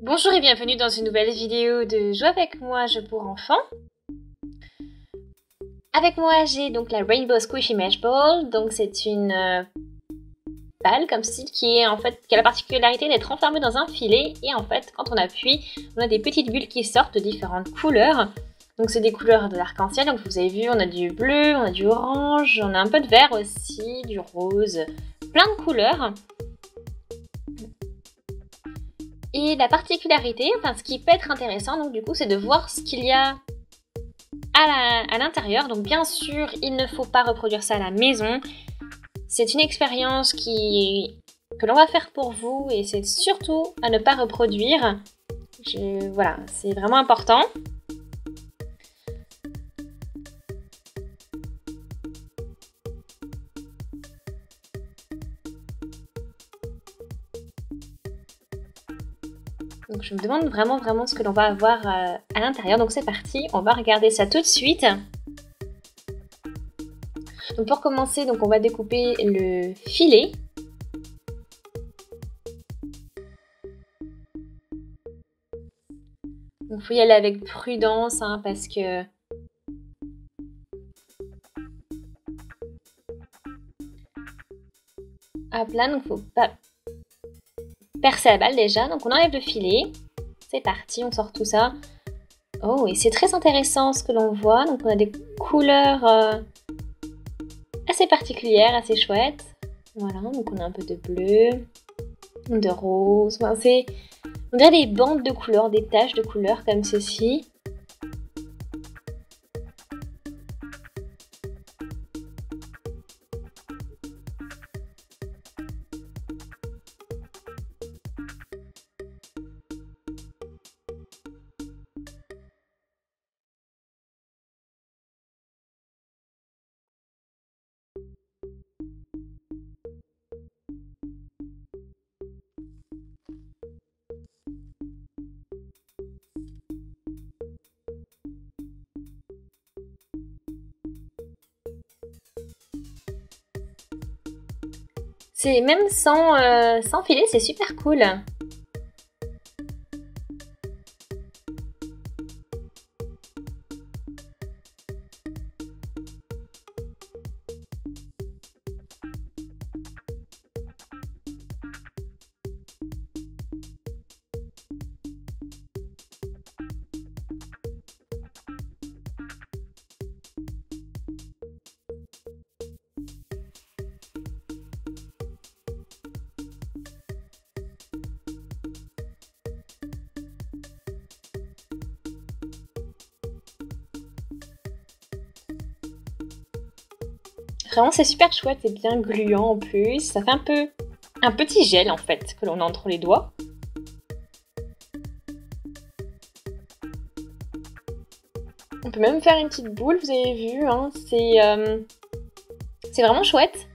Bonjour et bienvenue dans une nouvelle vidéo de Jouer avec moi, jeu pour enfants. Avec moi, j'ai donc la Rainbow Squishy Mesh Ball. Donc c'est une balle comme style qui a la particularité d'être enfermée dans un filet. Et en fait, quand on appuie, on a des petites bulles qui sortent de différentes couleurs. Donc c'est des couleurs de l'arc-en-ciel. Donc vous avez vu, on a du bleu, on a du orange, on a un peu de vert aussi, du rose, plein de couleurs. Et la particularité, ce qui peut être intéressant, donc du coup, c'est de voir ce qu'il y a à l'intérieur. Donc bien sûr, il ne faut pas reproduire ça à la maison. C'est une expérience que l'on va faire pour vous et c'est surtout à ne pas reproduire. Voilà, c'est vraiment important. Donc je me demande vraiment ce que l'on va avoir à l'intérieur. Donc c'est parti, on va regarder ça tout de suite. Donc pour commencer, on va découper le filet. Donc il faut y aller avec prudence parce que hop là, donc faut pas percer la balle déjà. Donc on enlève le filet. C'est parti, on sort tout ça. Oh, et c'est très intéressant ce que l'on voit. Donc on a des couleurs assez particulières, assez chouettes. Voilà, donc on a un peu de bleu, de rose. On dirait des bandes de couleurs, des taches de couleurs comme ceci. C'est même sans filet, c'est super cool. Vraiment, c'est super chouette et bien gluant en plus. Ça fait un petit gel en fait que l'on a entre les doigts. On peut même faire une petite boule, vous avez vu, c'est vraiment chouette.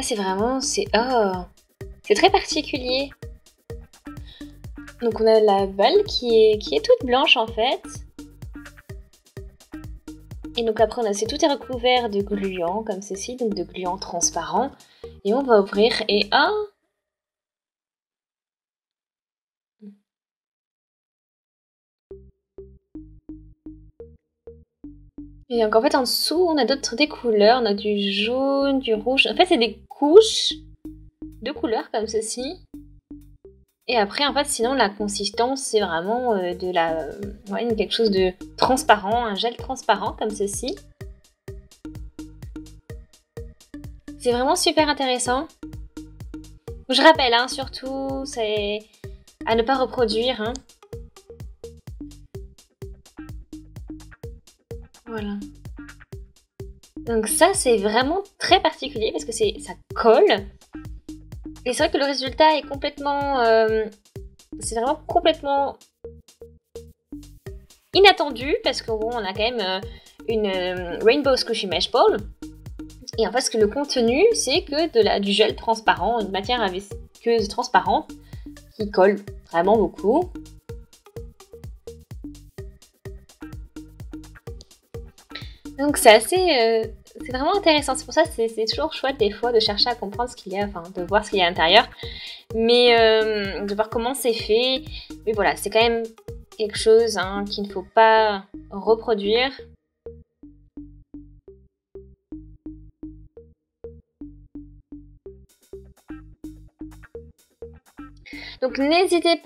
Là, c'est très particulier. Donc on a la balle qui est toute blanche en fait. Et donc après tout est recouvert de gluant comme ceci, donc de gluant transparent. Et on va ouvrir et Et donc en fait en dessous on a des couleurs, on a du jaune, du rouge. En fait c'est des couches de couleurs comme ceci. Et après en fait sinon la consistance c'est vraiment quelque chose de transparent, un gel transparent comme ceci. C'est vraiment super intéressant. Je rappelle surtout c'est à ne pas reproduire. Voilà. Donc ça c'est vraiment très particulier parce que ça colle. Et c'est vrai que le résultat est complètement... c'est vraiment complètement inattendu parce que bon, on a quand même une Rainbow Squishy Mesh Ball. Et en fait, ce que le contenu, c'est que du gel transparent, une matière à visqueuse transparente qui colle vraiment beaucoup. Donc c'est assez... c'est vraiment intéressant. C'est pour ça que c'est toujours chouette des fois de chercher à comprendre ce qu'il y a, enfin de voir ce qu'il y a à l'intérieur. Mais de voir comment c'est fait. Mais voilà, c'est quand même quelque chose qu'il ne faut pas reproduire. Donc n'hésitez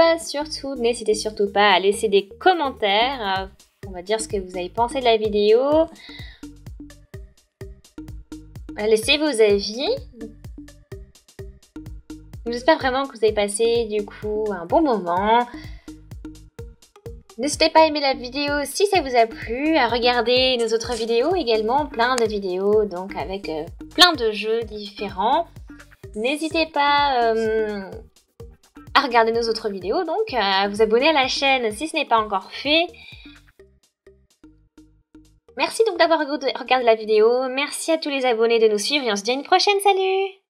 surtout pas à laisser des commentaires. On va dire ce que vous avez pensé de la vidéo. Laissez vos avis. J'espère vraiment que vous avez passé du coup un bon moment. N'hésitez pas à aimer la vidéo si ça vous a plu, à regarder nos autres vidéos également, plein de vidéos donc avec plein de jeux différents. N'hésitez pas à regarder nos autres vidéos, donc à vous abonner à la chaîne si ce n'est pas encore fait. Merci donc d'avoir regardé la vidéo, merci à tous les abonnés de nous suivre et on se dit à une prochaine, salut!